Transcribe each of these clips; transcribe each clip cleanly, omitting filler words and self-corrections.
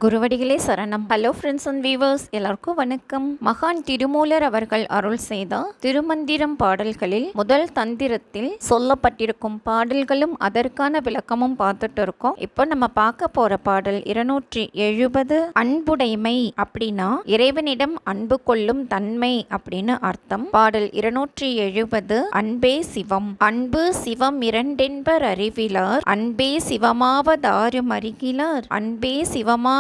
குருவடிகளே சரணம். Hello friends and viewers, எல்லாருக்கும் வணக்கம். மகான் திருமூலர் அவர்கள் அருள் செய்த திருமந்திரம் பாடல்களில் முதல் தந்திரத்தில் சொல்லப்பட்டிருக்கும் பாடல்களும் அதற்கான விளக்கமும் பார்த்துட்டு இருக்கோம். இப்போ நம்ம பார்க்க போற பாடல் 270. அன்புடைமை அப்படின்னா இறைவனிடம் அன்பு கொள்ளும் தன்மை அப்படின்னு அர்த்தம். பாடல் 270. அன்பே சிவம். அன்பு சிவம் இரண்டென்பர் அறிவிலார், அன்பே சிவமாவதாறு மறிகிலார். அன்பே சிவமா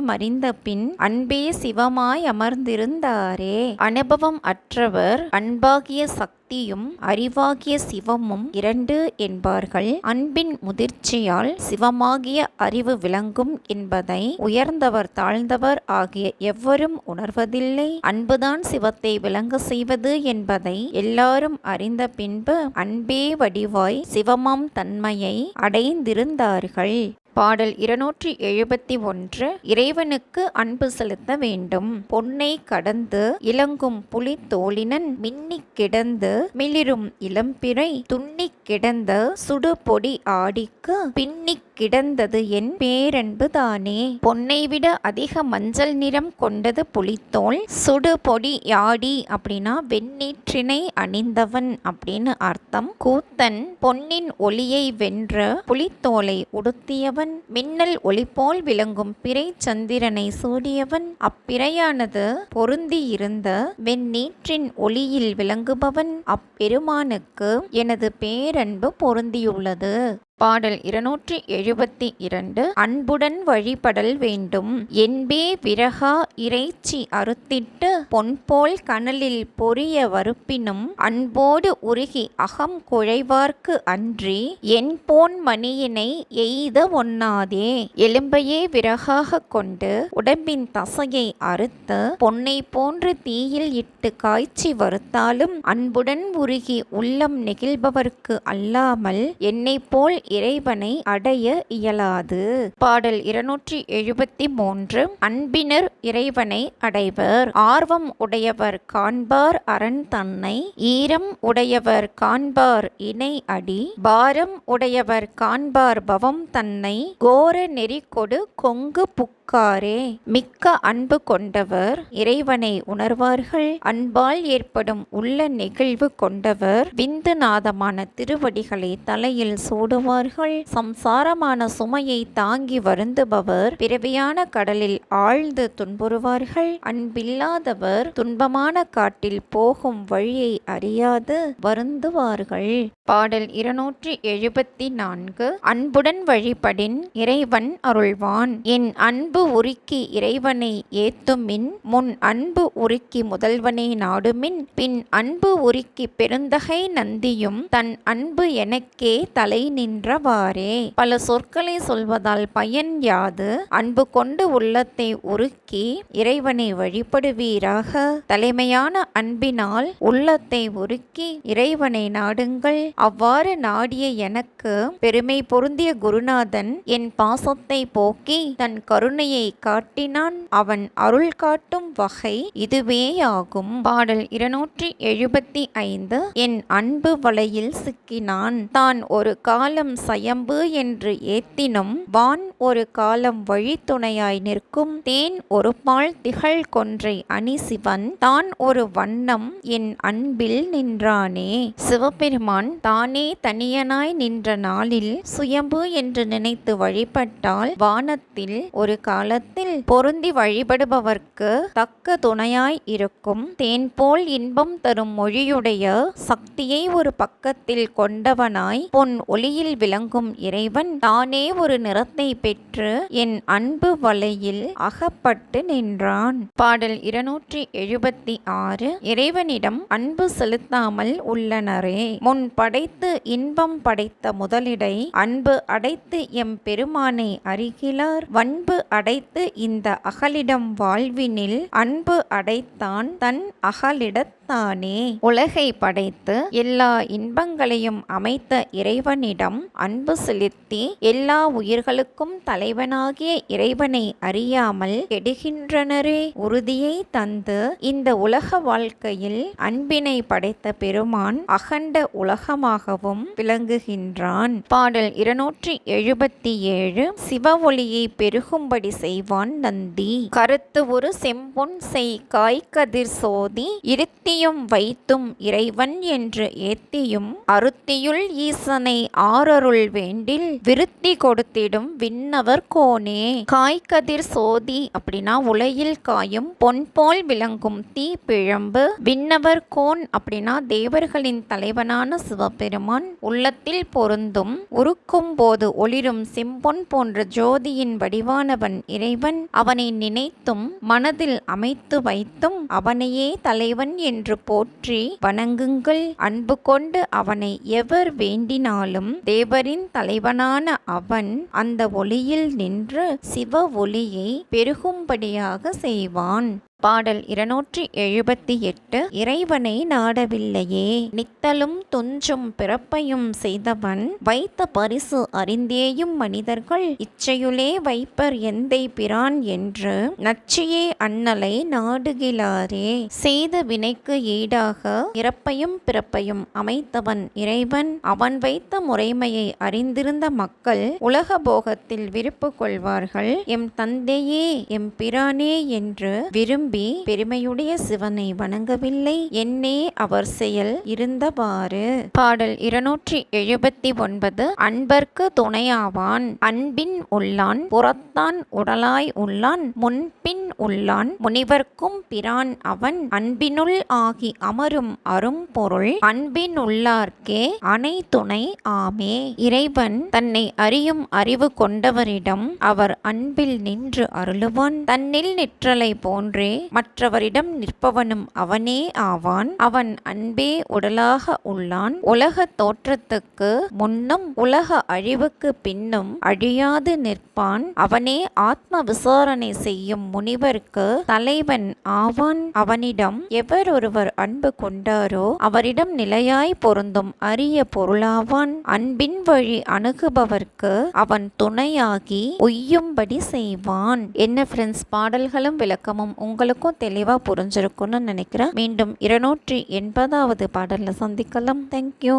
மறிந்த பின் அன்பே சிவமாய் அமர்ந்திருந்தாரே. அனுபவம் அற்றவர் அன்பாகிய சக்தியும் அறிவாகிய சிவமும் இரண்டு என்பார்கள். அன்பின் முதிர்ச்சியால் சிவமாகிய அறிவு விளங்கும் என்பதை உயர்ந்தவர் தாழ்ந்தவர் ஆகிய எவரும் உணர்வதில்லை. அன்புதான் சிவத்தை விளங்க செய்வது என்பதை எல்லாரும் அறிந்த பின்பு அன்பே வடிவாய் சிவமாம் தன்மையை அடைந்திருந்தார்கள். பாடல் 271. இறைவனுக்கு அன்பு செலுத்த வேண்டும். பொன்னை கடந்து இலங்கும் புலித்தோலினன் மின்னிக் கிடந்து மிளிரும் இளம்பிறை துன்னிக் கிடந்த சுடு பொடி ஆடிக்கு பின்னிக் கிடந்தது என் பேரன்பு தானே. பொன்னை விட அதிக மஞ்சள் நிறம் கொண்டது புலித்தோல். சுடு பொடி யாடி அப்படின்னா வெண்ணீற்றினை அணிந்தவன் அப்படின்னு அர்த்தம். கூத்தன் பொன்னின் ஒளியை வென்ற புலித்தோலை உடுத்தியவன். மின்னல் ஒளி போல் விளங்கும் பிறை சந்திரனை சூடியவன். அப்பிறையானது பொருந்தி இருந்த வெண்ணீற்றின் ஒளியில் விளங்குபவன். அப்பெருமானுக்கு எனது பேரன்பு பொருந்தியுள்ளது. பாடல் 272. அன்புடன் வழிபடல் வேண்டும். என்பே விரகா இறைச்சி அறுத்திட்டு பொன்போல் கனலில் பொரிய வறுப்பினும் அன்போடு உருகி அகம் குழைவார்க்கு அன்றி என் போன் மணியினை எய்த ஒண்ணாதே. எலும்பையே விறகாக கொண்டு உடம்பின் தசையை அறுத்து பொன்னை போன்று தீயில் இட்டு காய்ச்சி வறுத்தாலும் அன்புடன் உருகி உள்ளம் நெகிழ்பவர்க்கு அல்லாமல் என்னை போல் இறைவனை அடைய இயலாது. பாடல் 273. அன்பினர் இறைவனை அடைவர். ஆர்வம் உடையவர் காண்பார் அரண் தன்னை. ஈரம் உடையவர் காண்பார் இணை அடி. பாரம் உடையவர் காண்பார் பவம் தன்னை. கோர நெறி கொடு கொங்கு புக்காரே. மிக்க அன்பு கொண்டவர் இறைவனை உணர்வார்கள். அன்பால் ஏற்படும் உள்ள நெகிழ்வு கொண்டவர் விந்து நாதமான திருவடிகளை தலையில் சூடுவார். சம்சாரமான சுமையை தாங்கி வருந்துபவர் பிறவியான கடலில் ஆழ்ந்து துன்புறுவார்கள். அன்பில்லாதவர் துன்பமான காட்டில் போகும் வழியை அறியாது வருந்துவார்கள். பாடல் 274. அன்புடன் வழிபடின் இறைவன் அருள்வான். என் அன்பு உருக்கி இறைவனை ஏத்துமின் முன் அன்பு உருக்கி முதல்வனை நாடுமின் பின் அன்பு உருக்கி பெருந்தகை நந்தியும் தன் அன்பு எனக்கே தலை நின்றவாறே. பல சொற்களை சொல்வதால் பயன் யாது? அன்பு கொண்டு உள்ளத்தை உருக்கி இறைவனை வழிபடுவீராக. தலைமையான அன்பினால் உள்ளத்தை உருக்கி இறைவனை நாடுங்கள். அவ்வாறு நாடிய எனக்கு பெருமை பொருந்திய குருநாதன் என் பாசத்தை போக்கி தன் கருணையை காட்டினான். அவன் அருள் காட்டும் வகை இதுவேயாகும். பாடல் 275. என் அன்பு வலையில் சிக்கினான். தான் ஒரு காலம் சயம்பு என்று ஏத்தினும் வான் ஒரு காலம் வழித்துணையாய் நிற்கும். தேன் ஒரு பால் திகழ் கொன்றை அணி சிவன் தான் ஒரு வண்ணம் என் அன்பில் நின்றானே. சிவபெருமான் தானே தனியனாய் நின்ற நாளில் சுயம்பு என்று நினைத்து வழிபட்டால் வானத்தில் ஒரு காலத்தில் பொருந்தி வழிபடுபவர்க்கு தக்க துணையாய் இருக்கும். தேன் போல் இன்பம் தரும் மொழியுடைய சக்தியை ஒரு பக்கத்தில் கொண்டவனாய் பொன் ஒளியில் விளங்கும் இறைவன் தானே ஒரு நிறத்தை பெற்று என் அன்பு வலையில் அகப்பட்டு நின்றான். பாடல் 276. இறைவனிடம் அன்பு செலுத்தாமல் உள்ளனரே. முன் படைத்து இன்பம் படைத்த முதலிடை அன்பு அடைத்து எம் பெருமானை அறிகிலார். வன்பு அடைத்து இந்த அகலிடம் வாழ்வினில் அன்பு அடைத்தான் தன் அகலிடத் படைத்தானே. உலகை படைத்து எல்லா இன்பங்களையும் அமைத்த இறைவனிடம் அன்பு செலுத்தி எல்லா உயிர்களுக்கும் தலைவனாகிய இறைவனை அறியாமல் கெடுகின்றனரே. உறுதியை தந்து இந்த உலக வாழ்க்கையில் அன்பினை படைத்த பெருமான் அகண்ட உலகமாகவும் விளங்குகின்றான். பாடல் 277. சிவ ஒளியை பெருகும்படி செய்வான் நந்தி. கருத்து ஒரு செம்பொன் செய் காய்கதிர் சோதி இருத்தியும் வைத்தும் இறைவன் என்று ஏத்தியும் அருத்தியுள் ஈசனை ஆரருள் வேண்டில் விருத்தி கொடுத்திடும் விண்ணவர் கோனே. காய்கதிர் சோதி அப்படின்னா உலையில் காயும் பொன் போல் விளங்கும் தீ பிழம்பு. விண்ணவர் கோன் அப்படின்னா தேவர்களின் தலைவனான சிவபெருமான். உள்ளத்தில் பொருந்தும் உருக்கும் போது ஒளிரும் செம்பொன் போன்ற ஜோதியின் வடிவானவன் இறைவன். அவனை நினைத்தும் மனதில் அமைத்து வைத்தும் அவனையே தலைவன் என்று போற்றி வணங்குங்கள். அன்பு கொண்டு அவனை எவர் வேண்டினாலும் தேவரின் தலைவனான அவன் அந்த ஒளியில் நின்று சிவ ஒளியை பெருகும்படியாக செய்வான். பாடல் 278. இறைவனை நாடவில்லையே நித்தலும் துஞ்சும் பிறப்பையும் செய்தவன் வைத்த பரிசு அறிந்தேயும் மனிதர்கள் இச்சையுளே வைப்பர் எந்தை பிரான் என்று நச்சியே அண்ணலை நாடுகிலாரே. செய்த வினைக்கு ஈடாக இறப்பையும் பிறப்பையும் அமைத்தவன் இறைவன். அவன் வைத்த முறைமையை அறிந்திருந்த மக்கள் உலக போகத்தில் விருப்பு கொள்வார்கள். எம் தந்தையே எம் பிரானே என்று விரும்பி பெருமையுடைய சிவனை வணங்கவில்லை. என்னே அவர் செயல் இருந்தவாறு. பாடல் 279. அன்பர்க்கு துணையாவான் அன்பின் உள்ளான் புறத்தான் உடலாய் உள்ளான் முன்பின் உள்ளான் முனிவர்க்கும் பிரான் அவன் அன்பினுள் ஆகி அமரும் அரும்பொருள் அன்பின் உள்ளார்க்கே அணை துணை ஆமே. இறைவன் தன்னை அறியும் அறிவு கொண்டவரிடம் அவர் அன்பில் நின்று அருளுவான். தன்னில் நிற்றலை போன்றே மற்றவரிடம் நிற்பவனும் அவனே ஆவான். அவன் அன்பே உடலாக உள்ளான். உலக தோற்றத்துக்கு முன்னும் உலக அழிவுக்கு பின்னும் அழியாது நிற்பான். அவனே ஆத்ம விசாரணை செய்யும் முனிவர்க்கு தலைவன் ஆவான். அவனிடம் எவர் ஒருவர் அன்பு கொண்டாரோ அவரிடம் நிலையாய் பொருந்தும் அரிய பொருளாவான். அன்பின் வழி அணுகுபவர்க்கு அவன் துணையாகி உய்யும்படி செய்வான். என்ன ஃப்ரெண்ட்ஸ், பாடல்களும் விளக்கமும் உங்களுக்கு தெளிவா புரிஞ்சிருக்கும்னு நினைக்கிறேன். மீண்டும் 280வது பாடல்ல சந்திக்கலாம். தேங்க்யூ.